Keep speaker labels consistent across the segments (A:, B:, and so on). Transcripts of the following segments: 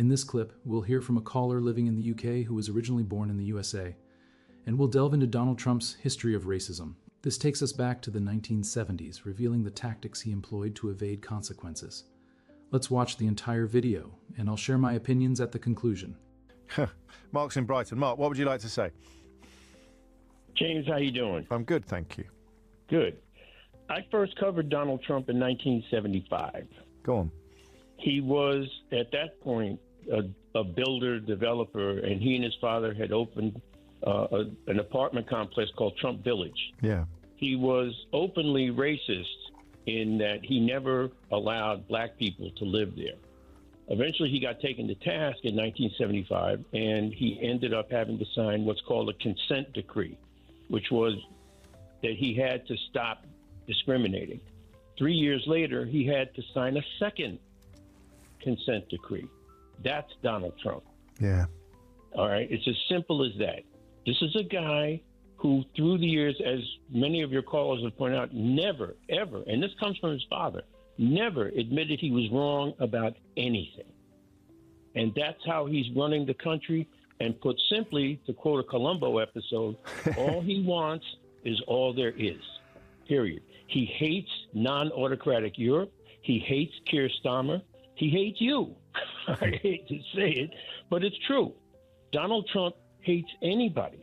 A: In this clip, we'll hear from a caller living in the UK who was originally born in the USA, and we'll delve into Donald Trump's history of racism. This takes us back to the 1970s, revealing the tactics he employed to evade consequences. Let's watch the entire video, and I'll share my opinions at the conclusion.
B: Mark's in Brighton. Mark, what would you like to say?
C: James, how you doing?
B: I'm good, thank you.
C: Good. I first covered Donald Trump in 1975.
B: Go on.
C: He was, at that point, a builder, developer, and he and his father had opened an apartment complex called Trump Village.
B: Yeah.
C: He was openly racist in that he never allowed black people to live there. Eventually, he got taken to task in 1975, and he ended up having to sign what's called a consent decree, which was that he had to stop discriminating. 3 years later, he had to sign a second consent decree. That's Donald Trump.
B: Yeah.
C: All right. It's as simple as that. This is a guy who, through the years, as many of your callers have pointed out, never, ever, and this comes from his father, never admitted he was wrong about anything. And that's how he's running the country. And put simply, to quote a Columbo episode, all he wants is all there is, period. He hates non-autocratic Europe. He hates Keir Starmer. He hates you. I hate to say it, but it's true. Donald Trump hates anybody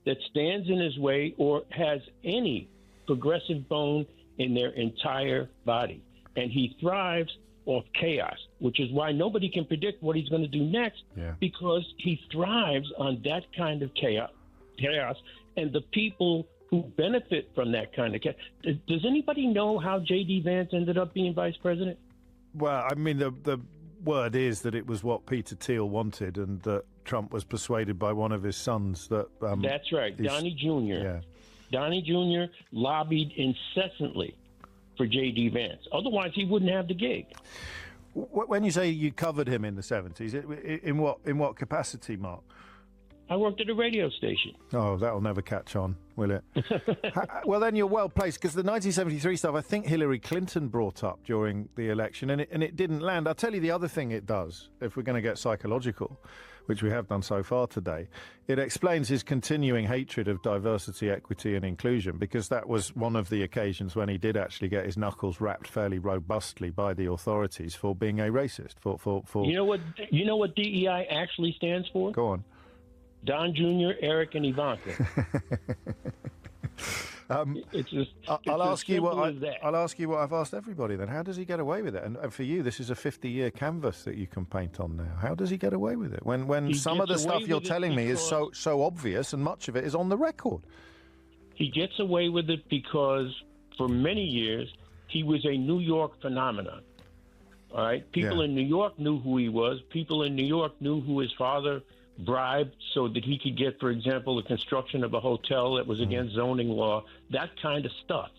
C: that stands in his way or has any progressive bone in their entire body. And he thrives off chaos, which is why nobody can predict what he's going to do next, because he thrives on that kind of chaos. And the people who benefit from that kind of chaos. Does anybody know how J.D. Vance ended up being vice president?
B: Well, I mean, the word is that it was what Peter Thiel wanted, and that Trump was persuaded by one of his sons that...
C: That's right, Donnie Jr.
B: Yeah.
C: Donnie Jr. lobbied incessantly for J.D. Vance. Otherwise, he wouldn't have the gig.
B: When you say you covered him in the 70s, in what capacity, Mark?
C: I worked at a radio station.
B: Oh, that'll never catch on, will it? Well, then you're well placed, because the 1973 stuff, I think Hillary Clinton brought up during the election, and it didn't land. I'll tell you the other thing it does, if we're going to get psychological, which we have done so far today. It explains his continuing hatred of diversity, equity and inclusion, because that was one of the occasions when he did actually get his knuckles rapped fairly robustly by the authorities for being a racist. For
C: You know what DEI actually stands for?
B: Go on.
C: Don Jr., Eric, and Ivanka.
B: I'll ask you what I've asked everybody then. How does he get away with it? And for you, this is a 50-year canvas that you can paint on now. How does he get away with it? When some of the stuff you're telling me is so obvious, and much of it is on the record.
C: He gets away with it because for many years he was a New York phenomenon. All right? People in New York knew who he was. People in New York knew who his father bribed so that he could get, for example, the construction of a hotel that was against zoning law, that kind of stuff.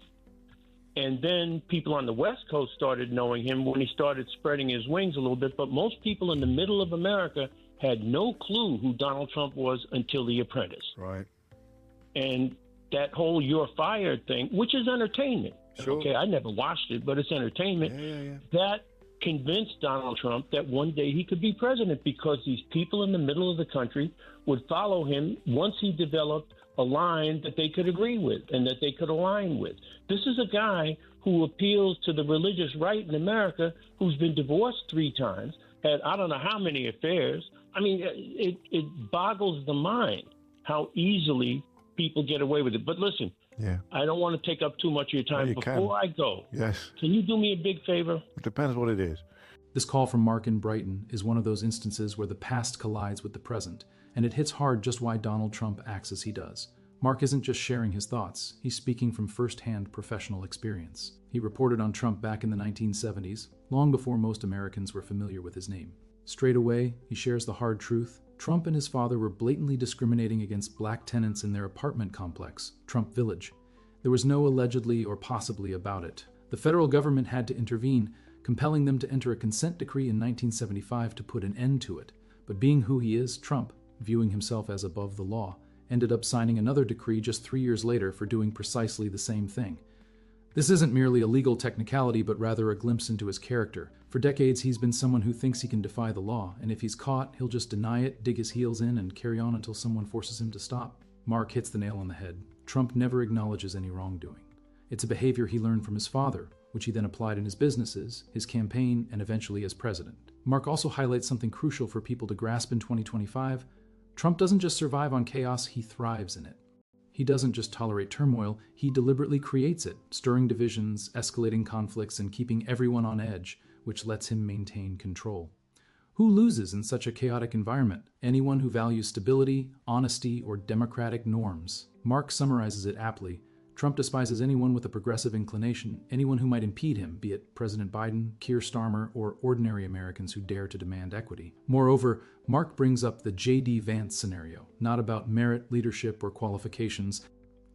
C: And then people on the West Coast started knowing him when he started spreading his wings a little bit. But most people in the middle of America had no clue who Donald Trump was until The Apprentice.
B: Right.
C: And that whole "you're fired" thing, which is entertainment.
B: Sure.
C: Okay, I never watched it, but it's entertainment. That convinced Donald Trump that one day he could be president, because these people in the middle of the country would follow him once he developed a line that they could agree with and that they could align with. This is a guy who appeals to the religious right in America, who's been divorced 3 times, had I don't know how many affairs. I mean, it boggles the mind how easily people get away with it. But listen, I don't want to take up too much of your time. Before I go, can you do me a big favor?
B: It depends what it is.
A: This call from Mark in Brighton is one of those instances where the past collides with the present, and it hits hard just why Donald Trump acts as he does. Mark isn't just sharing his thoughts, he's speaking from first-hand professional experience. He reported on Trump back in the 1970s, long before most Americans were familiar with his name. Straight away, he shares the hard truth. Trump and his father were blatantly discriminating against black tenants in their apartment complex, Trump Village. There was no allegedly or possibly about it. The federal government had to intervene, compelling them to enter a consent decree in 1975 to put an end to it. But being who he is, Trump, viewing himself as above the law, ended up signing another decree just 3 years later for doing precisely the same thing. This isn't merely a legal technicality, but rather a glimpse into his character. For decades, he's been someone who thinks he can defy the law, and if he's caught, he'll just deny it, dig his heels in, and carry on until someone forces him to stop. Mark hits the nail on the head. Trump never acknowledges any wrongdoing. It's a behavior he learned from his father, which he then applied in his businesses, his campaign, and eventually as president. Mark also highlights something crucial for people to grasp in 2025. Trump doesn't just survive on chaos, he thrives in it. He doesn't just tolerate turmoil, he deliberately creates it, stirring divisions, escalating conflicts, and keeping everyone on edge, which lets him maintain control. Who loses in such a chaotic environment? Anyone who values stability, honesty, or democratic norms. Mark summarizes it aptly. Trump despises anyone with a progressive inclination, anyone who might impede him, be it President Biden, Keir Starmer, or ordinary Americans who dare to demand equity. Moreover, Mark brings up the J.D. Vance scenario, not about merit, leadership, or qualifications.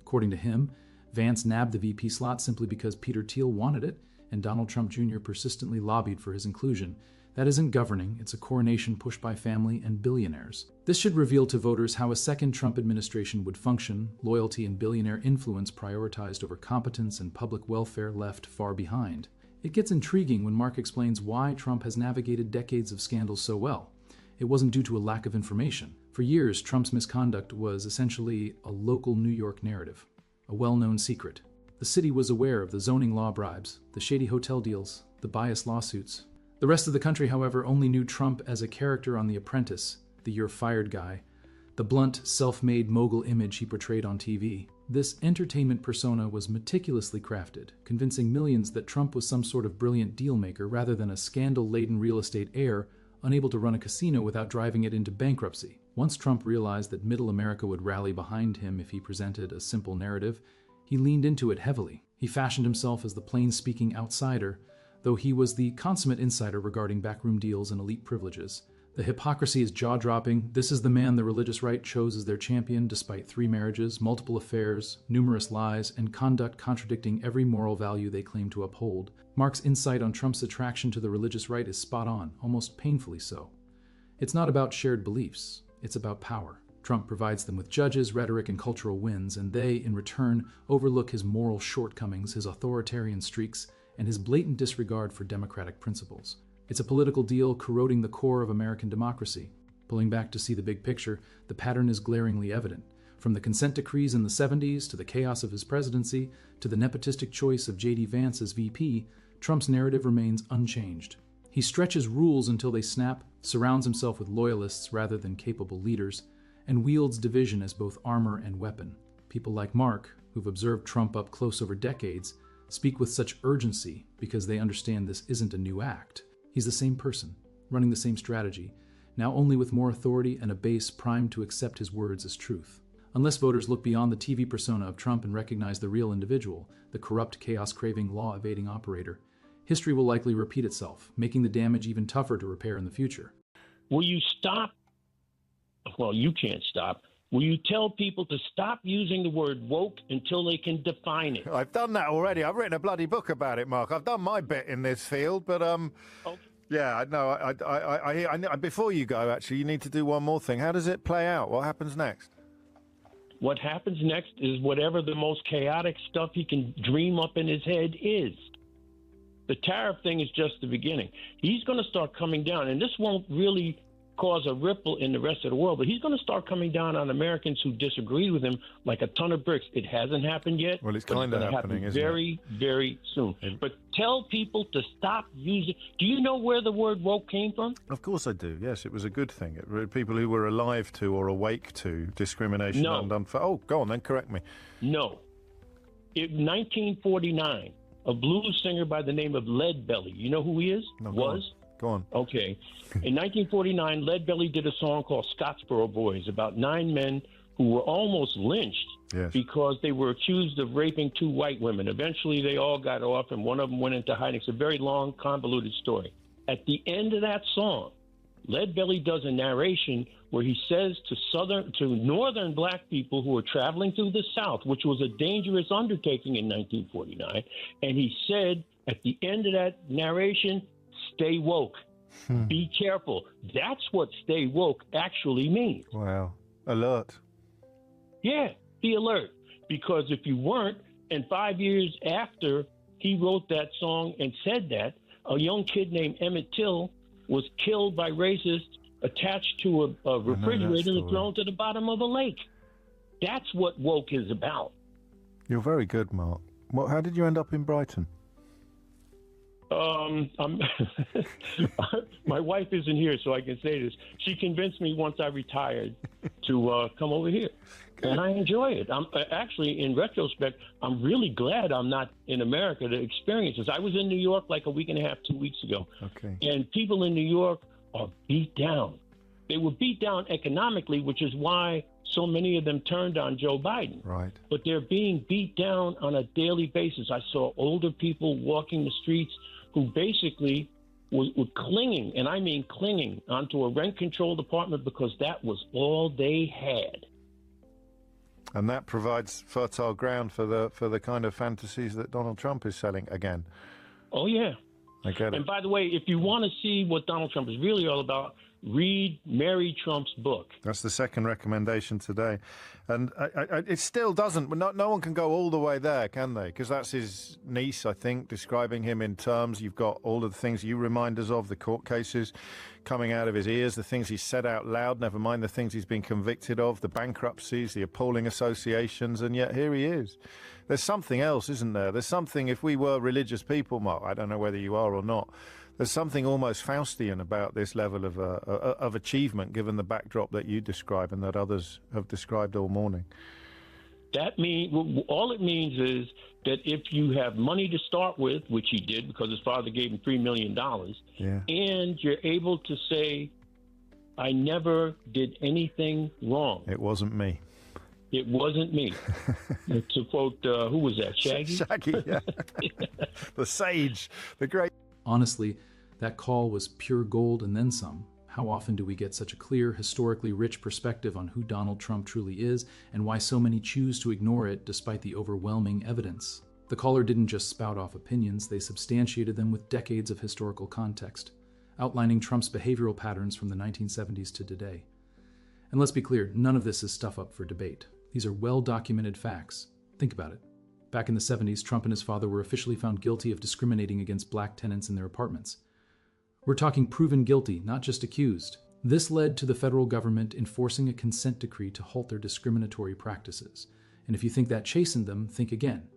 A: According to him, Vance nabbed the VP slot simply because Peter Thiel wanted it, and Donald Trump Jr. persistently lobbied for his inclusion. That isn't governing, it's a coronation pushed by family and billionaires. This should reveal to voters how a second Trump administration would function, loyalty and billionaire influence prioritized over competence and public welfare left far behind. It gets intriguing when Mark explains why Trump has navigated decades of scandals so well. It wasn't due to a lack of information. For years, Trump's misconduct was essentially a local New York narrative, a well-known secret. The city was aware of the zoning law bribes, the shady hotel deals, the biased lawsuits. The rest of the country, however, only knew Trump as a character on The Apprentice, the "you're fired" guy, the blunt, self-made mogul image he portrayed on TV. This entertainment persona was meticulously crafted, convincing millions that Trump was some sort of brilliant deal-maker rather than a scandal-laden real estate heir unable to run a casino without driving it into bankruptcy. Once Trump realized that middle America would rally behind him if he presented a simple narrative, he leaned into it heavily. He fashioned himself as the plain-speaking outsider, though he was the consummate insider regarding backroom deals and elite privileges. The hypocrisy is jaw-dropping. This is the man the religious right chose as their champion despite 3 marriages, multiple affairs, numerous lies, and conduct contradicting every moral value they claim to uphold. Mark's insight on Trump's attraction to the religious right is spot on, almost painfully so. It's not about shared beliefs, it's about power. Trump provides them with judges, rhetoric, and cultural wins, and they, in return, overlook his moral shortcomings, his authoritarian streaks, and his blatant disregard for democratic principles. It's a political deal corroding the core of American democracy. Pulling back to see the big picture, the pattern is glaringly evident. From the consent decrees in the 70s, to the chaos of his presidency, to the nepotistic choice of J.D. Vance as VP, Trump's narrative remains unchanged. He stretches rules until they snap, surrounds himself with loyalists rather than capable leaders, and wields division as both armor and weapon. People like Mark, who've observed Trump up close over decades, speak with such urgency because they understand this isn't a new act. He's the same person, running the same strategy, now only with more authority and a base primed to accept his words as truth. Unless voters look beyond the TV persona of Trump and recognize the real individual, the corrupt, chaos-craving, law-evading operator, history will likely repeat itself, making the damage even tougher to repair in the future.
C: Will you stop? Well, you can't stop. Will you tell people to stop using the word woke until they can define it?
B: I've done that already. I've written a bloody book about it, Mark. I've done my bit in this field, but
C: Okay.
B: yeah, no. I before you go, actually, you need to do one more thing. How does it play out? What happens next?
C: What happens next is whatever the most chaotic stuff he can dream up in his head is. The tariff thing is just the beginning. He's going to start coming down, and this won't really cause a ripple in the rest of the world, but he's going to start coming down on Americans who disagree with him like a ton of bricks. It hasn't happened yet.
B: Well, it's kind of happening, isn't it?
C: Very, very soon. But tell people to stop using. Do you know where the word woke came from?
B: Of course I do. Yes, it was a good thing. People who were alive to or awake to discrimination.
C: No.
B: And oh, go on then, correct me.
C: No. In 1949, a blues singer by the name of Leadbelly. You know who he is?
B: No, Go on.
C: Okay. In 1949, Leadbelly did a song called Scottsboro Boys about 9 men who were almost lynched because they were accused of raping 2 white women. Eventually, they all got off, and one of them went into hiding. It's a very long, convoluted story. At the end of that song, Leadbelly does a narration where he says to northern black people who were traveling through the South, which was a dangerous undertaking in 1949, and he said at the end of that narration, stay woke. Be careful. That's what stay woke actually means.
B: Wow. Alert.
C: Yeah, be alert. Because if you weren't, and 5 years after he wrote that song and said that a young kid named Emmett Till was killed by racists attached to a refrigerator and thrown to the bottom of a lake. That's what woke is about.
B: You're very good, Mark. How did you end up in Brighton?
C: My wife isn't here, so I can say this. She convinced me once I retired to come over here, and I enjoy it. I'm actually, in retrospect, I'm really glad I'm not in America to experience this. I was in New York like a week and a half, 2 weeks ago, and people in New York are beat down. They were beat down economically, which is why so many of them turned on Joe Biden.
B: Right.
C: But they're being beat down on a daily basis. I saw older people walking the streets who basically were clinging, and I mean clinging, onto a rent-controlled apartment because that was all they had.
B: And that provides fertile ground for the kind of fantasies that Donald Trump is selling again.
C: Oh, yeah.
B: I get it.
C: And by the way, if you want to see what Donald Trump is really all about, read Mary Trump's book.
B: That's the second recommendation today. And it still doesn't, no one can go all the way there, can they? Because that's his niece, I think, describing him in terms. You've got all of the things you remind us of, the court cases coming out of his ears, the things he's said out loud, never mind the things he's been convicted of, the bankruptcies, the appalling associations, and yet here he is. There's something else, isn't there? There's something, if we were religious people, Mark, I don't know whether you are or not, there's something almost Faustian about this level of achievement, given the backdrop that you describe and that others have described all morning.
C: That means, all it means is that if you have money to start with, which he did because his father gave him $3 million, and you're able to say, I never did anything wrong.
B: It wasn't me.
C: It wasn't me. To quote, who was that, Shaggy?
B: Shaggy, yeah. The sage, the great...
A: Honestly, that call was pure gold and then some. How often do we get such a clear, historically rich perspective on who Donald Trump truly is and why so many choose to ignore it despite the overwhelming evidence? The caller didn't just spout off opinions, they substantiated them with decades of historical context, outlining Trump's behavioral patterns from the 1970s to today. And let's be clear, none of this is stuff up for debate. These are well-documented facts. Think about it. Back in the 70s, Trump and his father were officially found guilty of discriminating against black tenants in their apartments. We're talking proven guilty, not just accused. This led to the federal government enforcing a consent decree to halt their discriminatory practices. And if you think that chastened them, think again.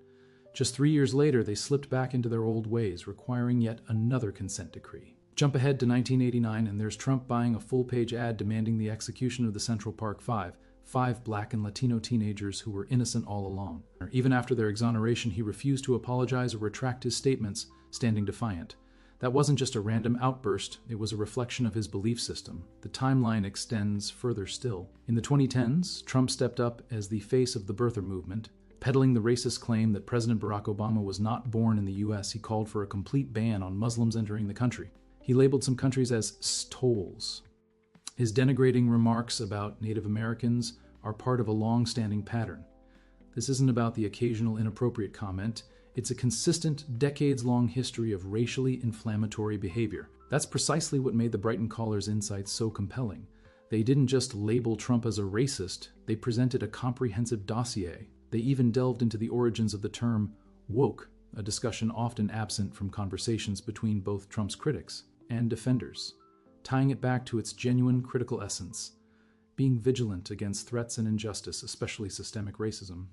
A: Just 3 years later, they slipped back into their old ways, requiring yet another consent decree. Jump ahead to 1989, and there's Trump buying a full-page ad demanding the execution of the Central Park Five, 5 black and Latino teenagers who were innocent all along. Even after their exoneration, he refused to apologize or retract his statements, standing defiant. That wasn't just a random outburst, it was a reflection of his belief system. The timeline extends further still. In the 2010s, Trump stepped up as the face of the birther movement. Peddling the racist claim that President Barack Obama was not born in the U.S., he called for a complete ban on Muslims entering the country. He labeled some countries as stolls. His denigrating remarks about Native Americans are part of a long-standing pattern. This isn't about the occasional inappropriate comment. It's a consistent, decades-long history of racially inflammatory behavior. That's precisely what made the Brighton caller's insights so compelling. They didn't just label Trump as a racist, they presented a comprehensive dossier. They even delved into the origins of the term woke, a discussion often absent from conversations between both Trump's critics and defenders, tying it back to its genuine critical essence, being vigilant against threats and injustice, especially systemic racism.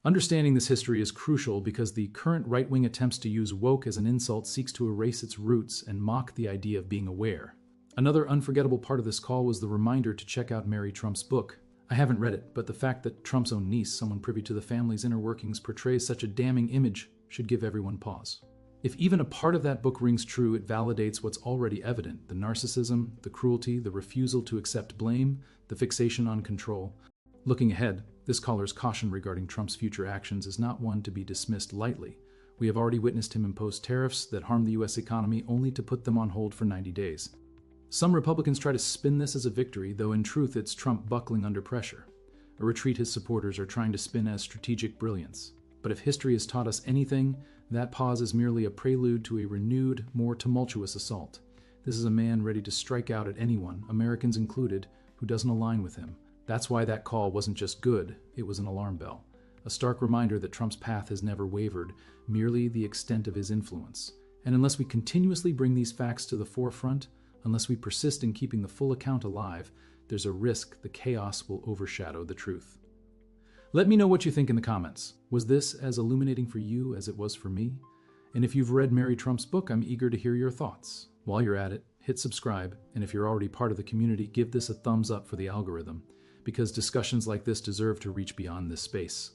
A: Understanding this history is crucial because the current right-wing attempts to use woke as an insult seeks to erase its roots and mock the idea of being aware. Another unforgettable part of this call was the reminder to check out Mary Trump's book. I haven't read it, but the fact that Trump's own niece, someone privy to the family's inner workings, portrays such a damning image should give everyone pause. If even a part of that book rings true, it validates what's already evident: the narcissism, the cruelty, the refusal to accept blame, the fixation on control. Looking ahead, this caller's caution regarding Trump's future actions is not one to be dismissed lightly. We have already witnessed him impose tariffs that harm the U.S. economy only to put them on hold for 90 days. Some Republicans try to spin this as a victory, though in truth it's Trump buckling under pressure, a retreat his supporters are trying to spin as strategic brilliance. But if history has taught us anything, that pause is merely a prelude to a renewed, more tumultuous assault. This is a man ready to strike out at anyone, Americans included, who doesn't align with him. That's why that call wasn't just good, it was an alarm bell. a stark reminder that Trump's path has never wavered, merely the extent of his influence. And unless we continuously bring these facts to the forefront, unless we persist in keeping the full account alive, there's a risk the chaos will overshadow the truth. Let me know what you think in the comments. Was this as illuminating for you as it was for me? And if you've read Mary Trump's book, I'm eager to hear your thoughts. While you're at it, hit subscribe, and if you're already part of the community, give this a thumbs up for the algorithm, because discussions like this deserve to reach beyond this space.